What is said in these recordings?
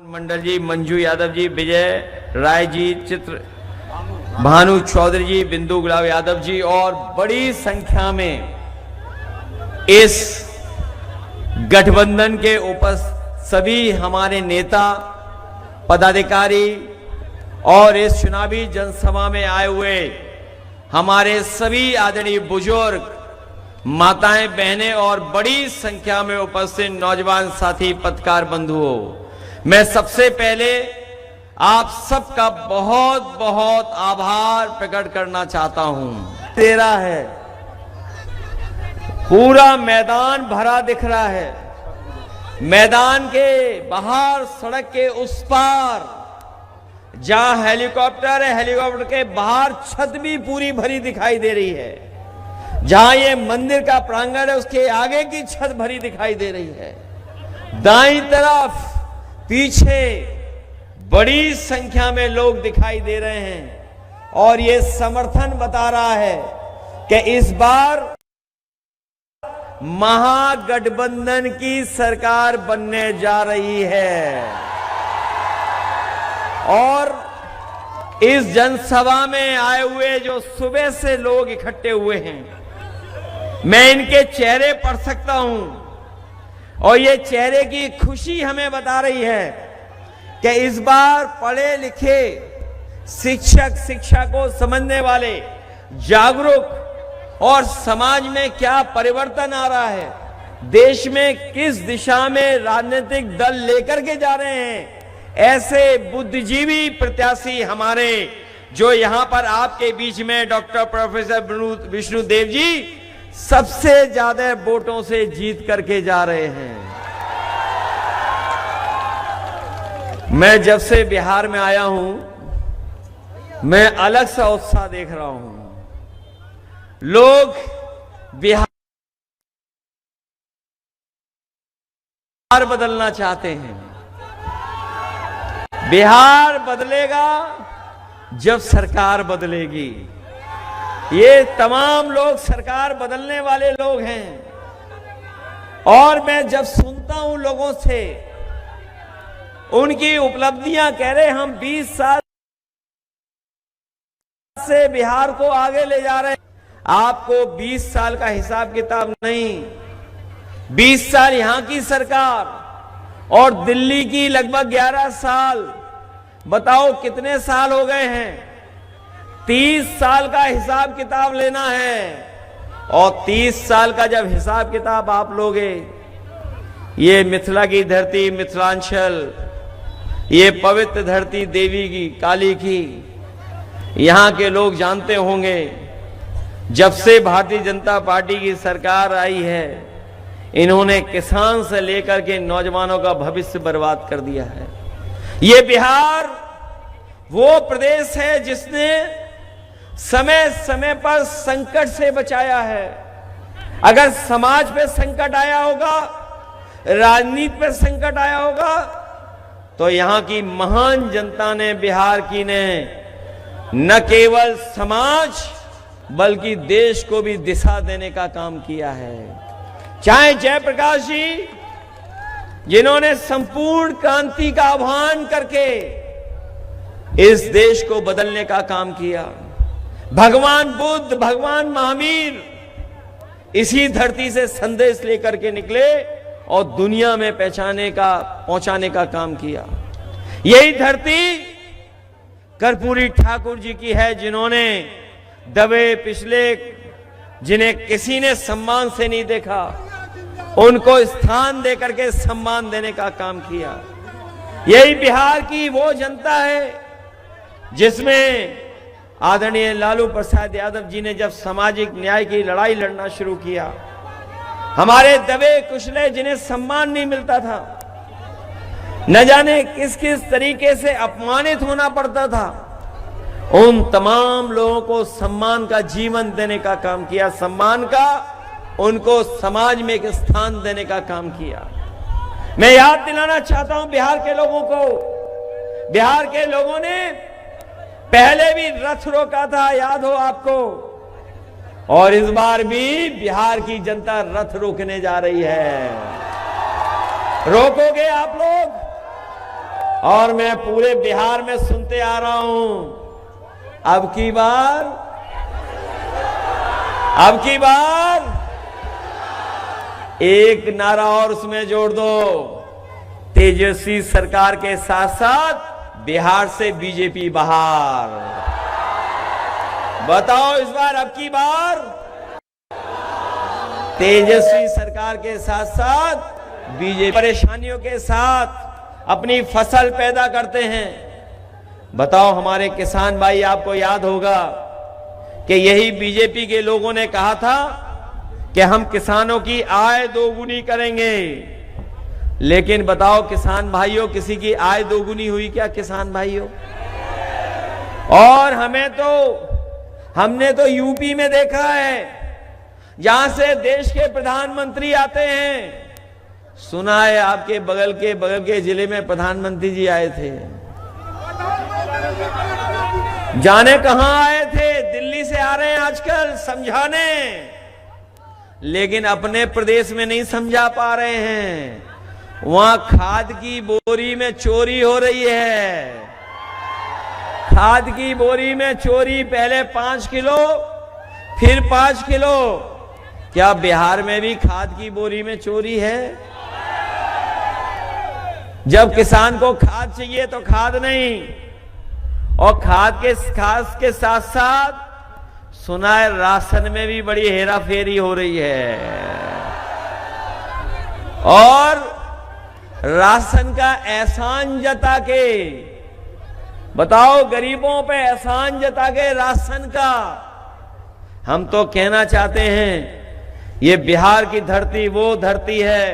मंडल जी, मंजू यादव जी, विजय राय जी, चित्र भानु चौधरी जी, बिंदु गुलाब यादव जी और बड़ी संख्या में इस गठबंधन के उपस्थित सभी हमारे नेता पदाधिकारी और इस चुनावी जनसभा में आए हुए हमारे सभी आदरणीय बुजुर्ग, माताएं, बहनें और बड़ी संख्या में उपस्थित नौजवान साथी पत्रकार बंधुओं, मैं सबसे पहले आप सबका बहुत बहुत आभार प्रकट करना चाहता हूं। दे रहा है, पूरा मैदान भरा दिख रहा है। मैदान के बाहर, सड़क के उस पार जहां हेलीकॉप्टर है, हेलीकॉप्टर के बाहर छत भी पूरी भरी दिखाई दे रही है। जहां ये मंदिर का प्रांगण है, उसके आगे की छत भरी दिखाई दे रही है। दाईं तरफ पीछे बड़ी संख्या में लोग दिखाई दे रहे हैं और ये समर्थन बता रहा है कि इस बार महागठबंधन की सरकार बनने जा रही है। और इस जनसभा में आए हुए जो सुबह से लोग इकट्ठे हुए हैं, मैं इनके चेहरे पढ़ सकता हूं और ये चेहरे की खुशी हमें बता रही है कि इस बार पढ़े लिखे शिक्षक, शिक्षा को समझने वाले, जागरूक और समाज में क्या परिवर्तन आ रहा है, देश में किस दिशा में राजनीतिक दल लेकर के जा रहे हैं, ऐसे बुद्धिजीवी प्रत्याशी हमारे जो यहां पर आपके बीच में डॉक्टर प्रोफेसर विष्णुदेव जी सबसे ज्यादा वोटों से जीत करके जा रहे हैं। मैं जब से बिहार में आया हूं, मैं अलग सा उत्साह देख रहा हूं। लोग बिहार बदलना चाहते हैं। बिहार बदलेगा जब सरकार बदलेगी। ये तमाम लोग सरकार बदलने वाले लोग हैं। और मैं जब सुनता हूं लोगों से उनकी उपलब्धियां, कह रहे हम 20 साल से बिहार को आगे ले जा रहे हैं। आपको 20 साल का हिसाब किताब नहीं, 20 साल यहां की सरकार और दिल्ली की लगभग 11 साल, बताओ कितने साल हो गए हैं। 30 साल का हिसाब किताब लेना है और 30 साल का जब हिसाब किताब आप लोगे, ये मिथिला की धरती, मिथिलांचल, ये पवित्र धरती देवी की, काली की, यहां के लोग जानते होंगे जब से भारतीय जनता पार्टी की सरकार आई है, इन्होंने किसान से लेकर के नौजवानों का भविष्य बर्बाद कर दिया है। ये बिहार वो प्रदेश है जिसने समय समय पर संकट से बचाया है। अगर समाज पे संकट आया होगा, राजनीति पे संकट आया होगा, तो यहां की महान जनता ने, बिहार की ने न केवल समाज बल्कि देश को भी दिशा देने का काम किया है। चाहे जयप्रकाश जी, जिन्होंने संपूर्ण क्रांति का आह्वान करके इस देश को बदलने का काम किया, भगवान बुद्ध, भगवान महावीर इसी धरती से संदेश लेकर के निकले और दुनिया में पहुंचाने का काम किया। यही धरती कर्पूरी ठाकुर जी की है, जिन्होंने दबे पिछले, जिन्हें किसी ने सम्मान से नहीं देखा, उनको स्थान देकर के सम्मान देने का काम किया। यही बिहार की वो जनता है जिसमें आदरणीय लालू प्रसाद यादव जी ने जब सामाजिक न्याय की लड़ाई लड़ना शुरू किया, हमारे दबे कुचले, जिन्हें सम्मान नहीं मिलता था, न जाने किस किस तरीके से अपमानित होना पड़ता था, उन तमाम लोगों को सम्मान का जीवन देने का काम किया, सम्मान का, उनको समाज में एक स्थान देने का काम किया। मैं याद दिलाना चाहता हूं बिहार के लोगों को, बिहार के लोगों ने पहले भी रथ रोका था, याद हो आपको, और इस बार भी बिहार की जनता रथ रोकने जा रही है। रोकोगे आप लोग? और मैं पूरे बिहार में सुनते आ रहा हूं, अब की बार एक नारा और उसमें जोड़ दो, तेजस्वी सरकार के साथ साथ बिहार से बीजेपी बाहर। बताओ इस बार अब की बार तेजस्वी सरकार के साथ साथ बीजेपी परेशानियों के साथ अपनी फसल पैदा करते हैं। बताओ हमारे किसान भाई, आपको याद होगा कि यही बीजेपी के लोगों ने कहा था कि हम किसानों की आय दोगुनी करेंगे, लेकिन बताओ किसान भाइयों, किसी की आय दोगुनी हुई क्या किसान भाइयों? और हमने तो यूपी में देखा है, जहां से देश के प्रधानमंत्री आते हैं। सुना है आपके बगल के जिले में प्रधानमंत्री जी आए थे, जाने कहां आए थे, दिल्ली से आ रहे हैं आजकल समझाने, लेकिन अपने प्रदेश में नहीं समझा पा रहे हैं। वहां खाद की बोरी में चोरी हो रही है, खाद की बोरी में चोरी, पहले 5 किलो फिर 5 किलो। क्या बिहार में भी खाद की बोरी में चोरी है? जब किसान को खाद चाहिए तो खाद नहीं, और खाद के साथ साथ सुना है राशन में भी बड़ी हेराफेरी हो रही है, और राशन का एहसान जता के, बताओ गरीबों पे एहसान जता के राशन का। हम तो कहना चाहते हैं, ये बिहार की धरती वो धरती है,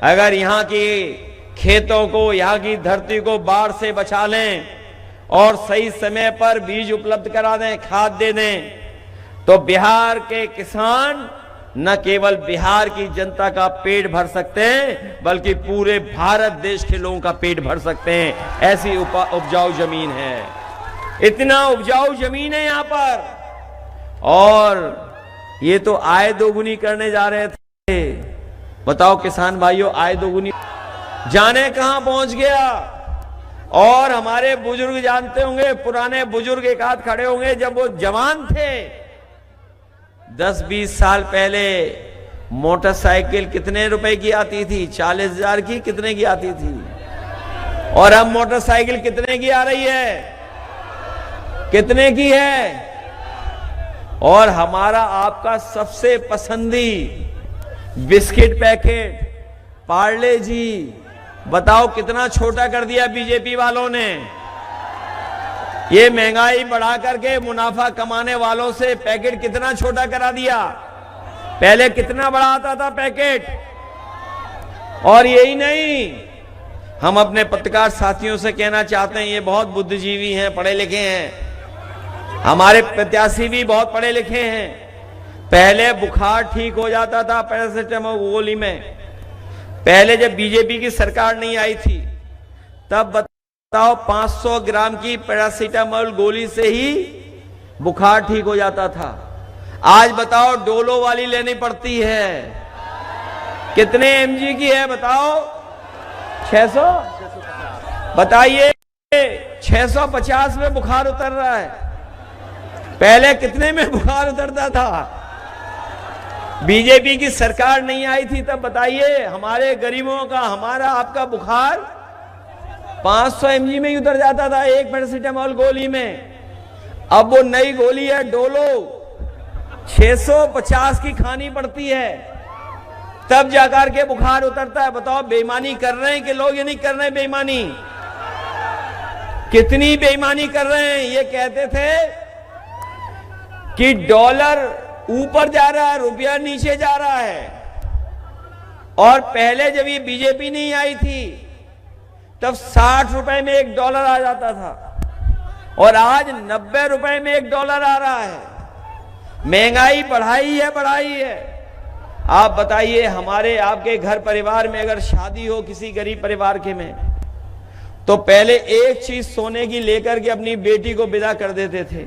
अगर यहाँ की खेतों को, यहाँ की धरती को बाढ़ से बचा लें और सही समय पर बीज उपलब्ध करा दें, खाद दे दें, तो बिहार के किसान न केवल बिहार की जनता का पेट भर सकते हैं, बल्कि पूरे भारत देश के लोगों का पेट भर सकते हैं। ऐसी उपजाऊ जमीन है, इतना उपजाऊ जमीन है यहां पर। और ये तो आय दोगुनी करने जा रहे थे। बताओ किसान भाइयों, आय दोगुनी जाने कहां पहुंच गया। और हमारे बुजुर्ग जानते होंगे, पुराने बुजुर्ग एक आध खड़े होंगे, जब वो जवान थे 10-20 साल पहले मोटरसाइकिल कितने रुपए की आती थी? 40,000 की, कितने की आती थी? और अब मोटरसाइकिल कितने की आ रही है? कितने की है? और हमारा आपका सबसे पसंदी बिस्किट पैकेट पार्ले जी, बताओ कितना छोटा कर दिया बीजेपी वालों ने। ये महंगाई बढ़ा करके मुनाफा कमाने वालों से पैकेट कितना छोटा करा दिया। पहले कितना बड़ा आता था पैकेट। और यही नहीं, हम अपने पत्रकार साथियों से कहना चाहते हैं, ये बहुत बुद्धिजीवी हैं, पढ़े लिखे हैं, हमारे प्रत्याशी भी बहुत पढ़े लिखे हैं। पहले बुखार ठीक हो जाता था पैरासिटामोल गोली में, पहले जब बीजेपी की सरकार नहीं आई थी तब बताओ 500 ग्राम की पैरासिटामोल गोली से ही बुखार ठीक हो जाता था। आज बताओ डोलो वाली लेनी पड़ती है, कितने एमजी की है बताओ? 600। बताइए 650 में बुखार उतर रहा है, पहले कितने में बुखार उतरता था? बीजेपी की सरकार नहीं आई थी तब बताइए हमारे गरीबों का, हमारा आपका बुखार 500 mg में ही उतर जाता था एक पैरासिटामोल गोली में। अब वो नई गोली है डोलो, 650 की खानी पड़ती है, तब जाकर के बुखार उतरता है। बताओ बेईमानी कर रहे हैं कि लोग ये नहीं कर रहे हैं बेईमानी? कितनी बेईमानी कर रहे हैं। ये कहते थे कि डॉलर ऊपर जा रहा है, रुपया नीचे जा रहा है। और पहले जब ये बीजेपी नहीं आई थी तब 60 रुपए में $1 आ जाता था, और आज 90 रुपए में $1 आ रहा है। महंगाई बढ़ाई है। आप बताइए हमारे आपके घर परिवार में अगर शादी हो किसी गरीब परिवार के में, तो पहले एक चीज सोने की लेकर के अपनी बेटी को विदा कर देते थे।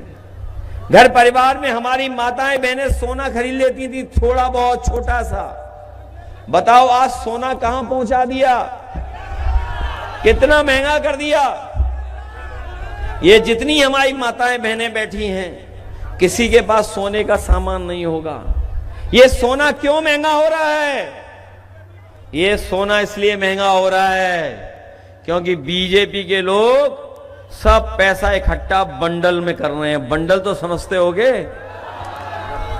घर परिवार में हमारी माताएं बहनें सोना खरीद लेती थी, थोड़ा बहुत छोटा सा। बताओ आज सोना कहां पहुंचा दिया? कितना महंगा कर दिया। ये जितनी हमारी माताएं बहनें बैठी हैं, किसी के पास सोने का सामान नहीं होगा। ये सोना क्यों महंगा हो रहा है? ये सोना इसलिए महंगा हो रहा है क्योंकि बीजेपी के लोग सब पैसा इकट्ठा बंडल में कर रहे हैं। बंडल तो समझते होगे,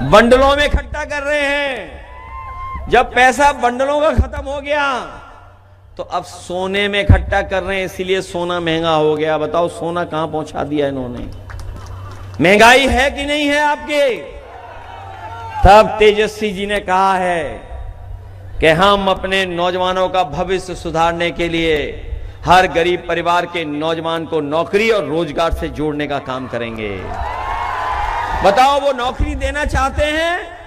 बंडलों में इकट्ठा कर रहे हैं। जब पैसा बंडलों का खत्म हो गया तो अब सोने में इकट्ठा कर रहे हैं, इसीलिए सोना महंगा हो गया। बताओ सोना कहां पहुंचा दिया इन्होंने? महंगाई है कि नहीं है आपके? तब तेजस्वी जी ने कहा है कि हम अपने नौजवानों का भविष्य सुधारने के लिए हर गरीब परिवार के नौजवान को नौकरी और रोजगार से जोड़ने का काम करेंगे। बताओ वो नौकरी देना चाहते हैं?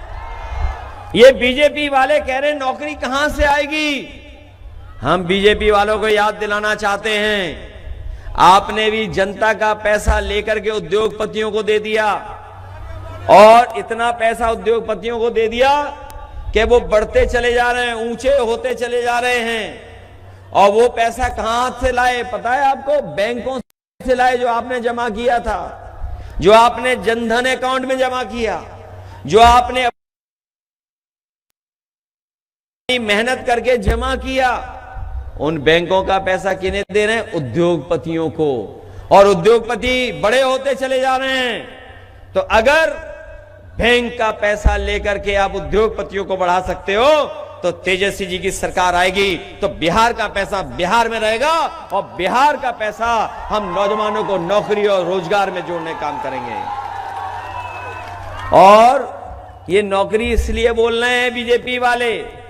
ये बीजेपी वाले कह रहे हैं नौकरी कहां से आएगी। हम बीजेपी वालों को याद दिलाना चाहते हैं, आपने भी जनता का पैसा लेकर के उद्योगपतियों को दे दिया, और इतना पैसा उद्योगपतियों को दे दिया कि वो बढ़ते चले जा रहे हैं, ऊंचे होते चले जा रहे हैं। और वो पैसा कहां हाथ से लाए पता है आपको? बैंकों से लाए, जो आपने जमा किया था, जो आपने जनधन अकाउंट में जमा किया, जो आपने मेहनत करके जमा किया। उन बैंकों का पैसा किन्हें दे रहे हैं? उद्योगपतियों को। और उद्योगपति बड़े होते चले जा रहे हैं। तो अगर बैंक का पैसा लेकर के आप उद्योगपतियों को बढ़ा सकते हो तो तेजस्वी जी की सरकार आएगी तो बिहार का पैसा बिहार में रहेगा, और बिहार का पैसा हम नौजवानों को नौकरी और रोजगार में जोड़ने का काम करेंगे। और ये नौकरी इसलिए बोल रहे हैं बीजेपी वाले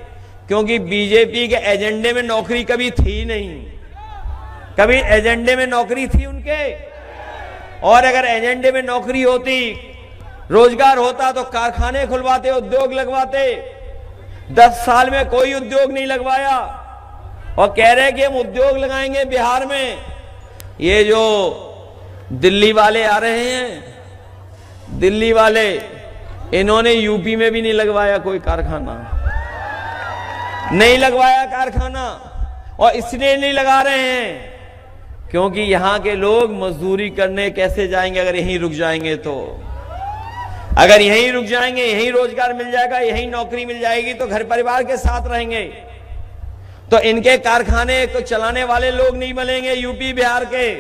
क्योंकि बीजेपी के एजेंडे में नौकरी कभी थी नहीं। कभी एजेंडे में नौकरी थी उनके? और अगर एजेंडे में नौकरी होती, रोजगार होता तो कारखाने खुलवाते, उद्योग लगवाते। 10 साल में कोई उद्योग नहीं लगवाया और कह रहे हैं कि हम उद्योग लगाएंगे बिहार में। ये जो दिल्ली वाले आ रहे हैं, दिल्ली वाले, इन्होंने यूपी में भी नहीं लगवाया कोई कारखाना, नहीं लगवाया कारखाना। और इसलिए नहीं लगा रहे हैं क्योंकि यहां के लोग मजदूरी करने कैसे जाएंगे अगर यहीं रुक जाएंगे तो? अगर यहीं रुक जाएंगे, यहीं रोजगार मिल जाएगा, यहीं नौकरी मिल जाएगी तो घर परिवार के साथ रहेंगे। तो इनके कारखाने को चलाने वाले लोग नहीं मिलेंगे यूपी बिहार के,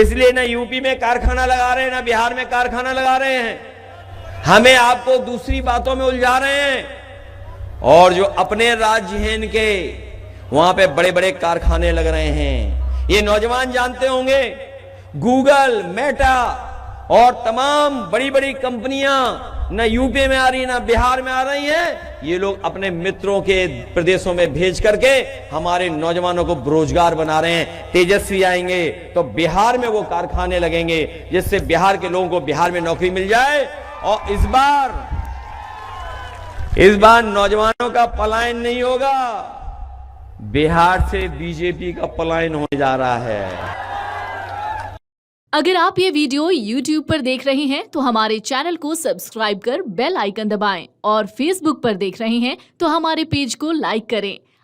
इसलिए ना यूपी में कारखाना लगा रहे हैं ना बिहार में कारखाना लगा रहे हैं। हमें आपको दूसरी बातों में उलझा रहे हैं। और जो अपने राज्य हैं इनके, वहां पे बड़े बड़े कारखाने लग रहे हैं। ये नौजवान जानते होंगे, गूगल, मेटा और तमाम बड़ी बड़ी कंपनियां ना यूपी में आ रही ना बिहार में आ रही हैं। ये लोग अपने मित्रों के प्रदेशों में भेज करके हमारे नौजवानों को बेरोजगार बना रहे हैं। तेजस्वी आएंगे तो बिहार में वो कारखाने लगेंगे जिससे बिहार के लोगों को बिहार में नौकरी मिल जाए। और इस बार नौजवानों का पलायन नहीं होगा, बिहार से बीजेपी का पलायन होने जा रहा है। अगर आप ये वीडियो YouTube पर देख रहे हैं तो हमारे चैनल को सब्सक्राइब कर बेल आइकन दबाएं, और Facebook पर देख रहे हैं तो हमारे पेज को लाइक करें।